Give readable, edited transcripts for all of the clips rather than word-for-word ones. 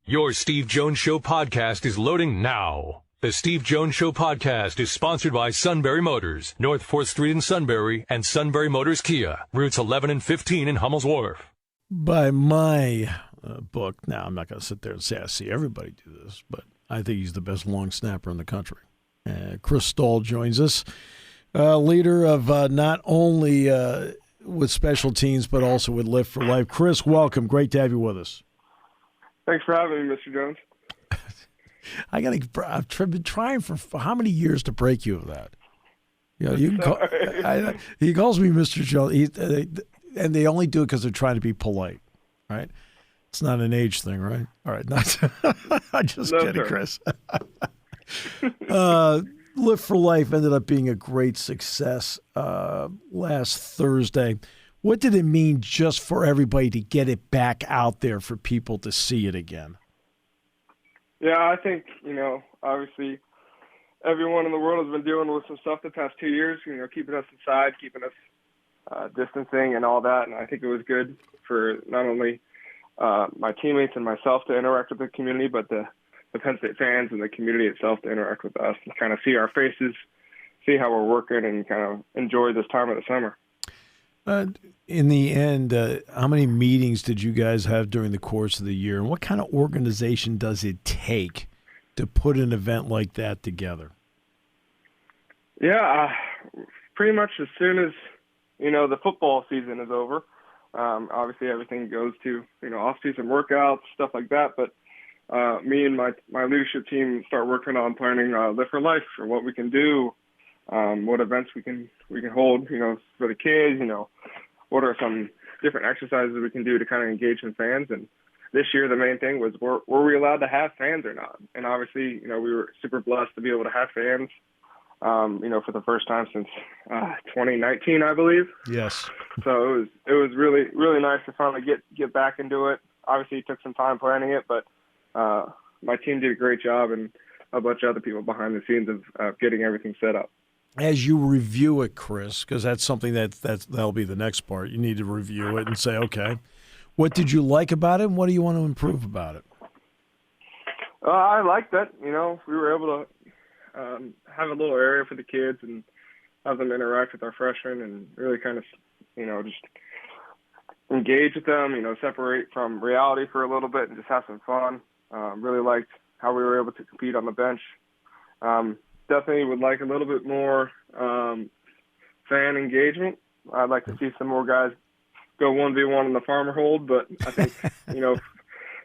Your Steve Jones Show podcast is loading now. The Steve Jones Show podcast is sponsored by Sunbury Motors, North 4th Street in Sunbury, and Sunbury Motors Kia, routes 11 and 15 in Hummel's Wharf. By my book, now I'm not going to sit there and say I see everybody do this, but I think he's the best long snapper in the country. Chris Stoll joins us, leader of not only with special teams, but also with Lift for Life. Chris, welcome. Great to have you with us. Thanks for having me, Mr. Jones. I've been trying for how many years to break you of that? You know, you can call, he calls me Mr. Jones, and they only do it because they're trying to be polite, right? It's not an age thing, right? All right, I'm just kidding, Chris. Lift for Life ended up being a great success last Thursday. What did it mean just for everybody to get it back out there for people to see it again? Yeah, I think, obviously everyone in the world has been dealing with some stuff the past 2 years, keeping us inside, keeping us distancing and all that. And I think it was good for not only my teammates and myself to interact with the community, but the Penn State fans and the community itself to interact with us and kind of see our faces, see how we're working, and kind of enjoy this time of the summer. In the end, how many meetings did you guys have during the course of the year, and what kind of organization does it take to put an event like that together? Yeah, pretty much as soon as, the football season is over, obviously everything goes to, off-season workouts, stuff like that, but me and my leadership team start working on planning Live for Life, for what we can do, what events we can hold, for the kids, what are some different exercises we can do to kind of engage some fans. And this year, the main thing was, were we allowed to have fans or not? And obviously, we were super blessed to be able to have fans, for the first time since 2019, I believe. Yes. So it was really, really nice to finally get back into it. Obviously, it took some time planning it, but my team did a great job, and a bunch of other people behind the scenes of getting everything set up. As you review it, Chris, because that's something that'll be the next part. You need to review it and say, okay, what did you like about it, and what do you want to improve about it? I liked that. We were able to have a little area for the kids and have them interact with our freshmen and really kind of, just engage with them, separate from reality for a little bit and just have some fun. Really liked how we were able to compete on the bench. Definitely would like a little bit more fan engagement. I'd like to see some more guys go 1v1 in the farmer hold, but I think,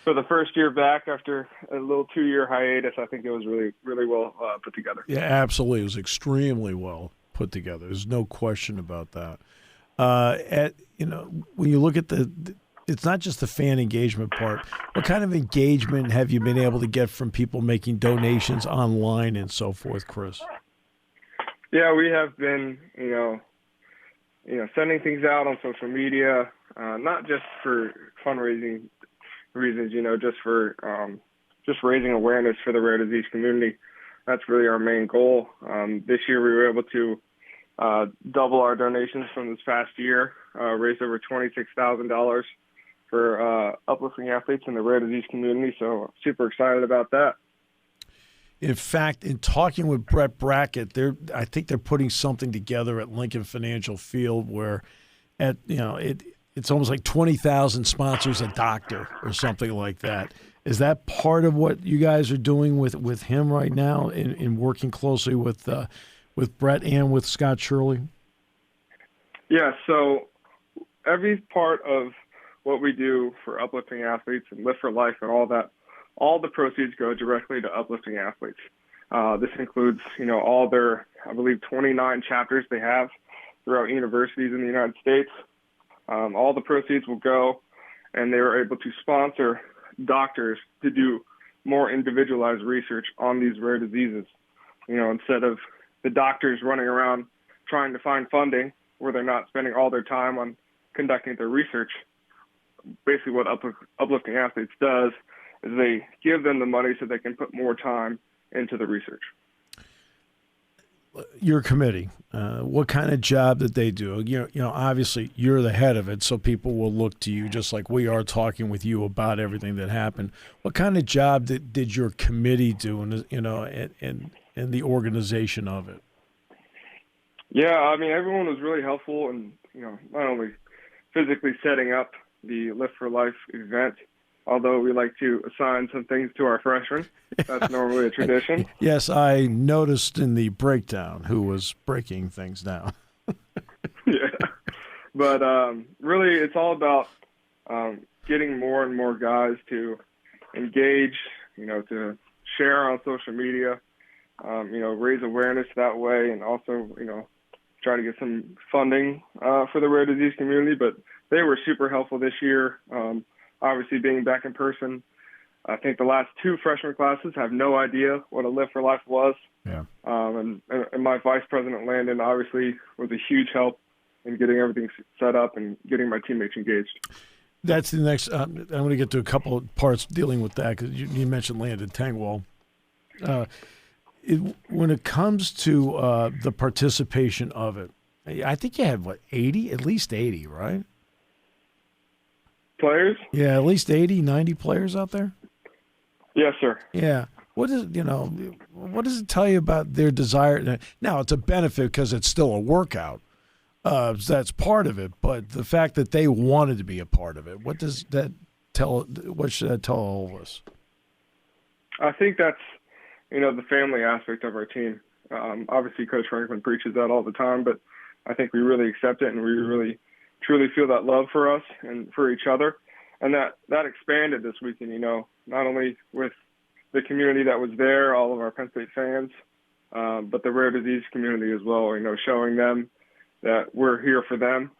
for the first year back after a little 2-year hiatus, I think it was really, really well put together. Yeah, absolutely. It was extremely well put together. There's no question about that. When you look at it's not just the fan engagement part. What kind of engagement have you been able to get from people making donations online and so forth, Chris? Yeah, we have been, sending things out on social media, not just for fundraising reasons, just raising awareness for the rare disease community. That's really our main goal. This year we were able to double our donations from this past year, raise over $26,000 for uplifting athletes in the rare disease community. So super excited about that. In fact, in talking with Brett Brackett, I think they're putting something together at Lincoln Financial Field where it's almost like 20,000 sponsors a doctor or something like that. Is that part of what you guys are doing with him right now in working closely with Brett and with Scott Shirley? Yeah, so every part of what we do for uplifting athletes and Live for Life and all that, all the proceeds go directly to uplifting athletes. This includes, all their, I believe, 29 chapters they have throughout universities in the United States. All the proceeds will go, and they were able to sponsor doctors to do more individualized research on these rare diseases. Instead of the doctors running around trying to find funding where they're not spending all their time on conducting their research. Basically what Uplifting Athletes does is they give them the money so they can put more time into the research. your committee, what kind of job did they do? Obviously you're the head of it, so people will look to you just like we are talking with you about everything that happened. What kind of job did your committee do, and the organization of it? Yeah, I mean, everyone was really helpful, and not only physically setting up the Lift for Life event, although we like to assign some things to our freshmen. That's normally a tradition. Yes, I noticed in the breakdown who was breaking things down. Yeah, but really, it's all about getting more and more guys to engage, to share on social media, raise awareness that way, and also, try to get some funding for the rare disease community. But they were super helpful this year. Obviously, being back in person, I think the last two freshman classes have no idea what a Lift for Life was. Yeah. And my vice president, Landon, obviously was a huge help in getting everything set up and getting my teammates engaged. That's the next. I'm going to get to a couple of parts dealing with that because you mentioned Landon Tangwall. When it comes to the participation of it, I think you had, 80? At least 80, right? Players? Yeah, at least 80, 90 players out there? Yes, sir. Yeah. What does it tell you about their desire? Now, it's a benefit because it's still a workout. That's part of it. But the fact that they wanted to be a part of it, what does that tell? What should that tell all of us? I think that's, the family aspect of our team. Obviously, Coach Franklin preaches that all the time, but I think we really accept it, and we really truly feel that love for us and for each other. And that expanded this weekend, not only with the community that was there, all of our Penn State fans, but the rare disease community as well, showing them that we're here for them.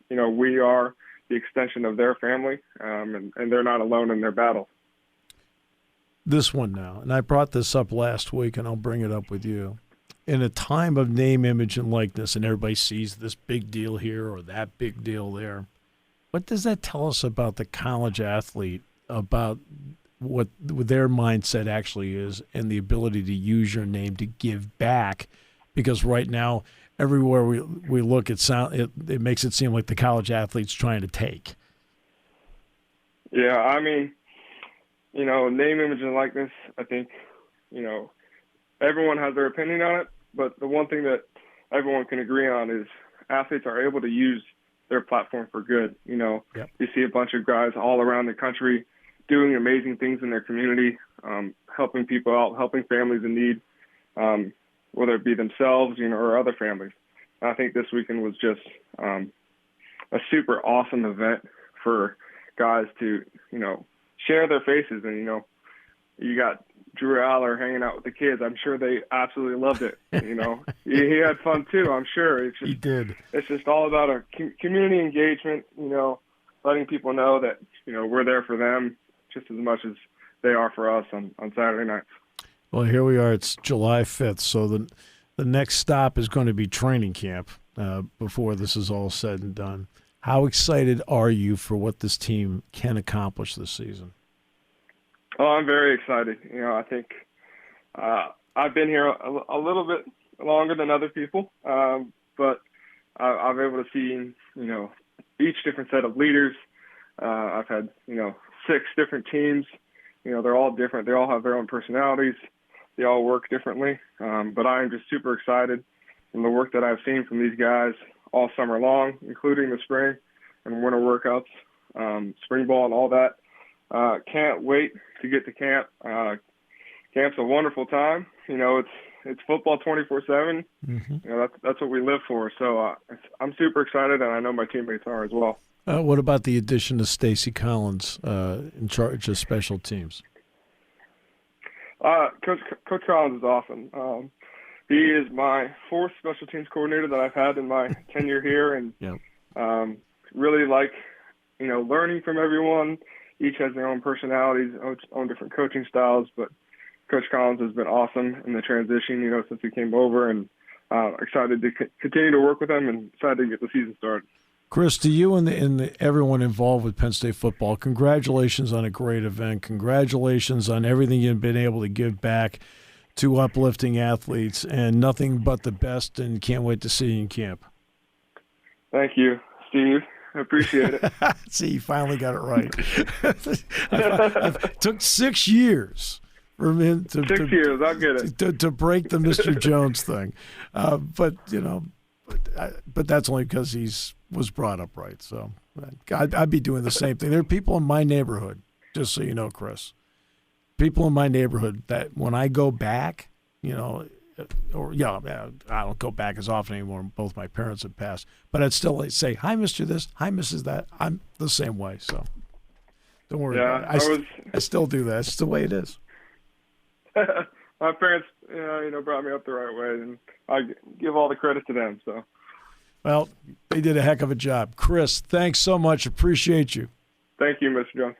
We are the extension of their family, and they're not alone in their battle. This one now, and I brought this up last week, and I'll bring it up with you. In a time of name, image, and likeness, and everybody sees this big deal here or that big deal there, what does that tell us about the college athlete, about what their mindset actually is, and the ability to use your name to give back? Because right now, everywhere we look, it makes it seem like the college athlete's trying to take. Yeah, I mean, name, image, and likeness, I think, everyone has their opinion on it, but the one thing that everyone can agree on is athletes are able to use their platform for good. Yep. You see a bunch of guys all around the country doing amazing things in their community, helping people out, helping families in need, whether it be themselves, or other families. And I think this weekend was just a super awesome event for guys to, share their faces. And, you got Drew Aller hanging out with the kids. I'm sure they absolutely loved it. He had fun too, I'm sure. He did. It's just all about our community engagement, letting people know that, we're there for them just as much as they are for us on Saturday nights. Well, here we are. It's July 5th, so the next stop is going to be training camp before this is all said and done. How excited are you for what this team can accomplish this season? Oh, I'm very excited. I think I've been here a little bit longer than other people, but I've been able to see, each different set of leaders. I've had, 6 different teams. They're all different. They all have their own personalities. They all work differently. But I am just super excited from the work that I've seen from these guys all summer long, including the spring and winter workouts, spring ball and all that. Can't wait to get to camp. Camp's a wonderful time. It's football 24/7. Mm-hmm. That's what we live for. So I'm super excited, and I know my teammates are as well. What about the addition of Stacy Collins in charge of special teams? Coach Collins is awesome. He is my 4th special teams coordinator that I've had in my tenure here, and really like, learning from everyone. Each has their own personalities, own different coaching styles, but Coach Collins has been awesome in the transition, since he came over, and excited to continue to work with him and excited to get the season started. Chris, to you and everyone involved with Penn State football, congratulations on a great event. Congratulations on everything you've been able to give back. to uplifting athletes, and nothing but the best, and can't wait to see you in camp. Thank you, Steve. I appreciate it. See, you finally got it right. It took 6 years for him to 6 years, I'll get it. To break the Mr. Jones thing. But that's only because he's was brought up right. So I'd be doing the same thing. There are people in my neighborhood, just so you know, Chris, people in my neighborhood that when I go back, I don't go back as often anymore. Both my parents have passed, but I'd still say, "Hi, Mr. This. Hi, Mrs. That." I'm the same way, so don't worry about it. I still do that. It's the way it is. My parents, brought me up the right way, and I give all the credit to them. So, well, they did a heck of a job. Chris, thanks so much. Appreciate you. Thank you, Mr. Jones.